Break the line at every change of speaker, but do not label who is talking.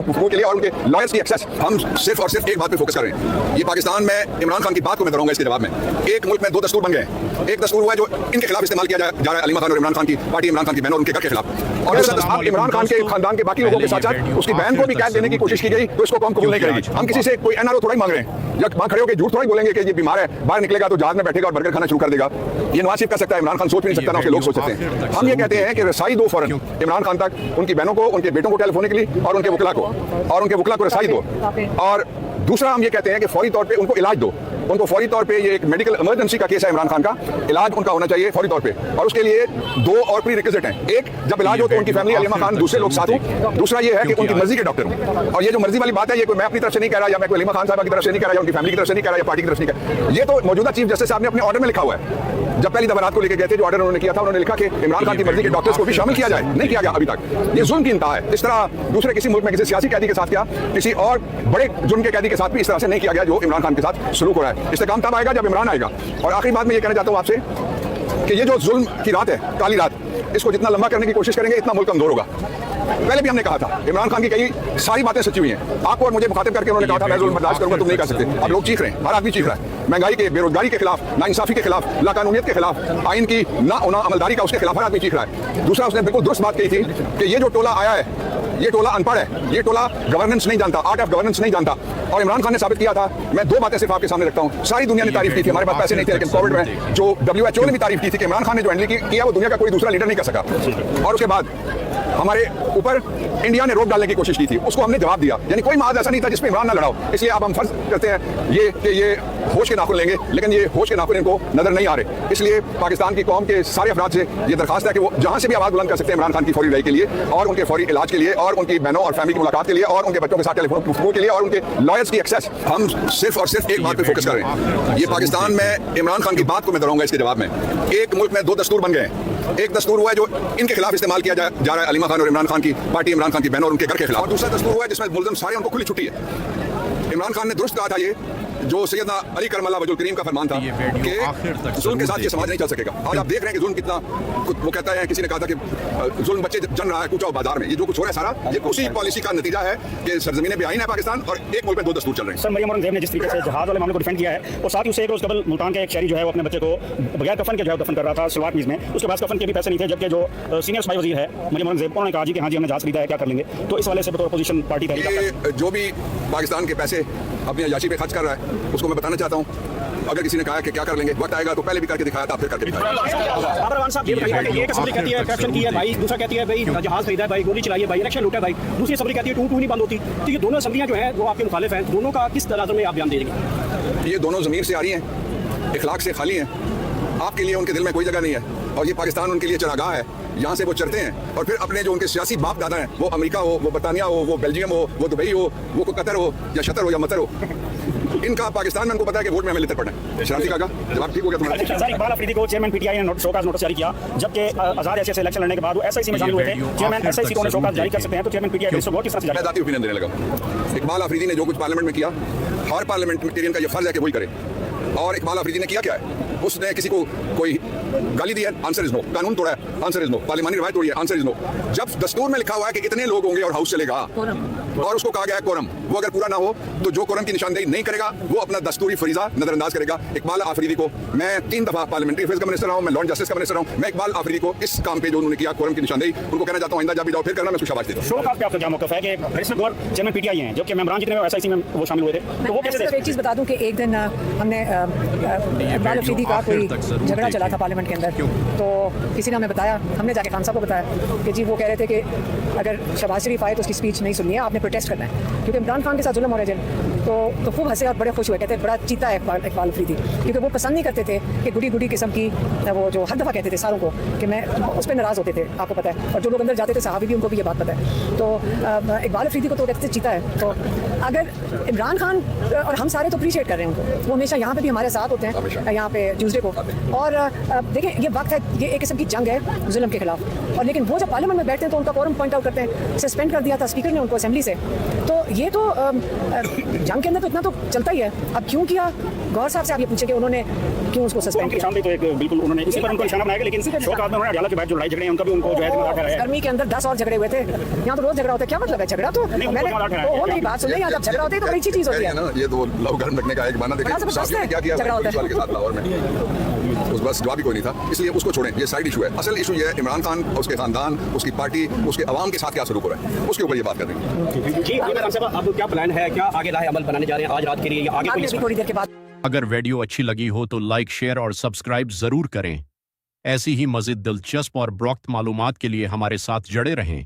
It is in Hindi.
गुफ्तगू के लिए और उनके लॉयर्स की एक्सेस हम सिर्फ और सिर्फ एक बात पे फोकस कर रहे हैं। ये पाकिस्तान में इमरान खान की बात को मैं दोहराऊंगा इसके जवाब में। एक मुल्क में दो दस्तूर बन गए। एक दस्तूर हुआ है जो इनके खिलाफ इस्तेमाल किया जा रहा है, अलीमा खान और इमरान खान की पार्टी, इमरान खान की बहन और उनके घर के खिलाफ। और दूसरा दस्तूर इमरान खान के खानदान के बाकी लोगों के साथ साथ उसकी बहन को भी कैद देने की कोशिश की गई, तो इसको कौम कबूल नहीं करेगी। हम किसी से कोई एनआरओ थोड़ा ही मांग रहे हैं या वहां खड़े होकर झूठ थोड़ा ही बोलेंगे कि ये बीमार है, बाहर निकलेगा तो जहाज में बैठेगा और बर्गर खाना शुरू कर देगा। ये नवाज शरीफ कर सकता है, इमरान खान सोच भी नहीं सकता ना उसके लोग सोच सकते हैं। हम ये कहते हैं कि रसाई दो फौरन इमरान खान तक, उनकी बहनों को, उनके बेटों को टेलीफोनिकली और उनके वकला को रसाई दो। और दूसरा हम ये कहते हैं कि फौरी तौर पे उनको इलाज दो। उनको फौरी तौर पे, ये एक मेडिकल इमरजेंसी का केस है इमरान खान का, इलाज उनका होना चाहिए फौरी तौर पे। और उसके लिए दो और प्री रिक्विजिट हैं। एक, जब इलाज हो तो उनकी फैमिली, अलीमा खान, दूसरे लोग साथ हों। दूसरा ये है कि उनकी मर्जी के डॉक्टर हों। और ये जो मर्जी वाली बात है, ये कोई मैं अपनी तरफ से नहीं कह रहा, या मैं कोई अलीमा खान साहब की तरफ से नहीं कह रहा, या उनकी फैमिली की तरफ से नहीं कह रहा, या पार्टी की तरफ से नहीं कह रहा। ये तो मौजूदा चीफ जस्टिस साहब ने अपने ऑर्डर में लिखा हुआ है। जब पहली दफा रात को लेकर गए थे, जो ऑर्डर उन्होंने किया था, उन्होंने लिखा कि इमरान खान की मर्जी के डॉक्टर्स को भी शामिल किया जाए। नहीं किया गया अभी तक। ये जुल्म की इंतहा है। इस तरह दूसरे किसी मुल्क में किसी सियासी कैदी के साथ किया, किसी और बड़े जुर्म के कैदी के साथ भी इस तरह से नहीं किया गया जो इमरान खान के साथ सलूक हो रहा है। इससे काम तब आएगा जब इमरान आएगा। और आखिरी बात मैं ये कहना चाहता हूँ आपसे कि ये जो जुल्म की रात है, काली रात, इसको जितना लंबा करने की कोशिश करेंगे इतना मुल्क कमजोर होगा। पहले भी हमने कहा था, इमरान खान की कई सारी बातें सच्ची हुई हैं। आपको और मुझे मुखातिब करके उन्होंने कहा था मैं जुल्म बर्दाश्त करूंगा, तुम नहीं कर सकते। अब लोग चीख रहे हैं, हर आदमी चीख रहा है, महंगाई के, बेरोजगारी के खिलाफ, नाइंसाफी के खिलाफ, लाकानूनियत के खिलाफ, आइन की ना होना, अमलदारी का, उसके खिलाफ हर आदमी चीख रहा है। दूसरा, उसने बिल्कुल दुरुस्त बात कही थी कि ये जो टोला आया है, ये टोला अनपढ़ है, ये टोला गवर्नेंस नहीं जानता, आर्ट ऑफ गवर्नेंस नहीं जानता। और इमरान खान ने साबित किया था। मैं दो बातें सिर्फ आपके सामने रखता हूं। सारी दुनिया ने तारीफ की थी, हमारे पास पैसे नहीं थे, लेकिन कोविड में जो WHO ने भी तारीफ की थी कि इमरान खान ने जो हैंडल किया वो दुनिया का कोई दूसरा लीडर नहीं कर सका। और उसके बाद हमारे ऊपर इंडिया ने रोक डालने की कोशिश की थी, उसको हमने जवाब दिया। यानी कोई महाज ऐसा नहीं था जिसमें इमरान ना लड़ाओ। इसलिए अब हम फर्ज करते हैं ये होश के नाखून लेंगे, लेकिन ये होश के नाखून इनको नजर नहीं आ रहे। इसलिए पाकिस्तान की कौम के सारे अफराद से ये दरखास्त है कि वो जहां से भी आवाज बुलंद कर सकते हैं इमरान खान की फौरी रिहाई के लिए और उनके फौरी इलाज के लिए और उनकी बहनों और फैमिली की मुलाकात के लिए और उनके बच्चों के साथ टेलीफोन गुफ्तगू के लिए और उनके लॉयर्स की एक्सेस। हम सिर्फ और सिर्फ एक बात पे फोकस कर रहे हैं। ये पाकिस्तान में इमरान खान की बात को मैं दोहराऊंगा इसके जवाब में। एक मुल्क में दो दस्तूर बन गए। एक दस्तूर हुआ है जो इनके खिलाफ इस्तेमाल किया जा रहा है, अलीमा खान और इमरान खान की पार्टी, इमरान खान की बहन और उनके घर के खिलाफ। और दूसरा दस्तूर हुआ है जिसमें मुल्ज़िम सारे उनको खुली छुट्टी है। इमरान खान ने दुरुस्त कहा था ये जो सैयदना अली करमल्ला वजुल करीम का फरमान था कि जुल्म के साथ ये समाज नहीं चल सकेगा। आज आप देख रहे हैं कि जुल्म कितना, वो कहता है, किसी ने कहा था कि जुल्म बच्चे जन रहा है कूचा बाजार में। ये जो कुछ हो रहा है सारा, ये उसी पॉलिसी का नतीजा है कि सरजमीने बेआईन है पाकिस्तान और एक मुल्क में दो दस्तूर चल रहे हैं।
सर, मरियम औरंगजेब ने जिस तरीके से जहाज वाले मामले को डिफेंड किया है और साथ ही उसे एक रोज कबल मुल्तान का एक शहरी जो है वो अपने बच्चे को बगैर कफन के जो है दफन कर रहा था सलवार मीज में। उसके पास कफन के भी पैसे नहीं थे, जबकि जो सीनियर स्पाई वजीर है मरियम औरंगजेब, उन्होंने कहा जी कि हाँ जी हमने जहाज खरीदा है, क्या कर लेंगे। तो इस वाले से बतौर अपोजिशन पार्टी का
जो भी पाकिस्तान के पैसे अपनी अयाशी पे खर्च कर रहा है उसको मैं बताना चाहता हूँ, अगर किसी ने कहा कि क्या कर लेंगे, वक्त आएगा तो पहले भी करके दिखाया था, फिर करके दिखाया।
बाबरवान साहब, ये बताइए कि एक असम्बली कहती है करप्शन की है भाई, दूसरा कहती है भाई जहाज खरीदा है भाई, गोली चलाई है भाई, इलेक्शन लूटा है भाई, दूसरी असम्बली कहती है टू नहीं बंद होती। तो ये दोनों असम्बलियां जो है वो आपके मुखालिफ हैं, दोनों का किस तराजू में आप बयान देंगे?
ये दोनों ज़मीर से आ रही हैं, इखलाक से खाली हैं। आपके लिए उनके दिल में कोई जगह नहीं है और ये पाकिस्तान उनके लिए चरागाह है। यहाँ से वो चढ़ते हैं और फिर अपने जो उनके सियासी बाप दादा हैं, वो अमेरिका हो, वो बरतानिया हो, वो बेल्जियम हो, वो दुबई हो, वो कतर हो या शतर हो या मतर हो, इनका पाकिस्तान में उनको पता है कि वोट में हमें लेते पड़ना है। शरारती काका जवाब ठीक हो गया तुम्हारा।
सर, इकबाल अफरीदी को चेयरमैन पीटीआई ने शोकाज नोटिस जारी किया, जबकि आजाद ऐसे इलेक्शन लड़ने के बाद वो एसआईसी में शामिल हुए थे। चेयरमैन एसआईसी को शोकाज जारी कर सकते हैं, तो चेयरमैन पीटीआई को वोट किस तरह से
मैं जाती ओपिनियन देने लगा। इकबाल अफरीदी ने जो कुछ पार्लियामेंट में किया, हर पार्लियामेंटेरियन का ये फर्ज है कि वही करे। और इकबाल अफरीदी ने किया क्या है? उसने किसी को कोई गाली दी है, आंसर इज नो। कानून तोड़ा है, आंसर इज नो। पार्लियामानी रिवायत तोड़ी है, आंसर इज नो। जब दस्तूर में लिखा हुआ है कि इतने लोग होंगे और हाउस चलेगा और उसको कहा गया है कोरम, वो अगर पूरा ना हो तो जो कोरम की निशानदेही नहीं करेगा वो अपना दस्तूरी फरीजा नजरअंदाज करेगा। इकबाल अफरीदी को मैं 3 दफा पार्लियामेंट्री अफेयर्स का मिनिस्टर रहा हूं, मैं लॉ एंड जस्टिस का मिनिस्टर रहा हूं। मैं इकबाल अफरीदी को इस काम पे जो उन्होंने किया कोरम की निशानदेही, उनको कहना चाहता हूं आइंदा जब भी जाओ फिर करना, मैं उसको शाबाश देता हूं।
शोकाज पे आपका क्या मौक़िफ़ है कि बैरिस्टर गौर चेयरमैन पीटीआई हैं, जबकि मेंबरान जितने एसआईसी में वो शामिल हुए थे, तो वो कैसे?
एक चीज़ बता दूं कि एक दिन हमने इकबाल अफरीदी का कोई झगड़ा चला था पार्लियामेंट के अंदर, तो किसी ने हमें बताया, हमने जाके खान साहब को बताया कि जी वो कह रहे थे कि अगर शहबाज शरीफ आए तो उसकी स्पीच नहीं सुननी है, आपने प्रोटेस्ट करना है क्योंकि इमरान खान के साथ जुल्म हो रहा है। तो खूब हंसे और बड़े खुश हुए, कहते बड़ा चीता है इकबाल अफरीदी, क्योंकि वो पसंद नहीं करते थे कि गुडी किस्म की वो जो हर दफ़ा कहते थे सारों को कि मैं उस पर नाराज़ होते थे, आपको पता है। और जो लोग अंदर जाते थे सहाबी भी, उनको भी ये बात पता है। तो इकबाल अफरीदी को तो कहते थे चीता है। तो अगर इमरान खान और हम सारे तो अप्रीशिएट कर रहे हैं उनको, वो हमेशा यहाँ पे भी हमारे साथ होते हैं, यहाँ पे ट्यूसडे को। और देखिए ये वक्त है, ये एक किस्म की जंग है जुल्म के खिलाफ। और लेकिन वो जब पार्लियामेंट में बैठते हैं तो उनका कोरम पॉइंट आउट करते हैं। सस्पेंड कर दिया था स्पीकर ने उनको असेंबली से से। तो ये तो जंग के अंदर तो इतना तो चलता ही है। अब क्यों किया, गौर साहब से आप ये पूछे कि उन्होंने क्यों उसको सस्पेंड
उनके
किया।
सामने तो एक बिल्कुल उन्होंने इसी पर उनको निशाना बनाया, लेकिन शौक आदमी उन्होंने डाला कि भाई जो लड़ाई झगड़े हैं उनका भी उनको जो है जिम्मेदार ठहराया है।
गर्मी के अंदर 10 और झगड़े हुए थे, यहाँ तो रोज झगड़ा होता है। क्या मतलब है झगड़ा? तो
उनको
मैंने
जिम्मेदार ठहराया है।
वो मेरी बात सुन यहाँ जब झगड़ा होता है तो बड़ी अच्छी चीज होती है
ना, ये तो लव गर्म रखने का एक बहाना। देखिए
बड़ा जबरदस्त
साहब ने क्या किया
झगड़ा होता है।
पुलिस वाले के साथ लाहौर में, उस बस जवाब ही कोई नहीं था, इसलिए उसको छोड़ें, ये साइड इशू है। असल इशू ये है इमरान खान, उसके खानदान, उसकी पार्टी, उसके अवाम के साथ क्या सलूक हो रहा है, उसके ऊपर ये बात कर रहे हैं।
जी इमरान साहब, अब क्या प्लान है, क्या आगे राह अमल बनाने जा रहे हैं आज रात के लिए या आगे
आगे
पुलिस
भी थोड़ी देर के बाद।
अगर वीडियो अच्छी लगी हो तो लाइक, शेयर और सब्सक्राइब जरूर करें। ऐसी ही मज़ीद दिलचस्प और ब्रोक्त मालूमात के लिए हमारे साथ जुड़े रहें।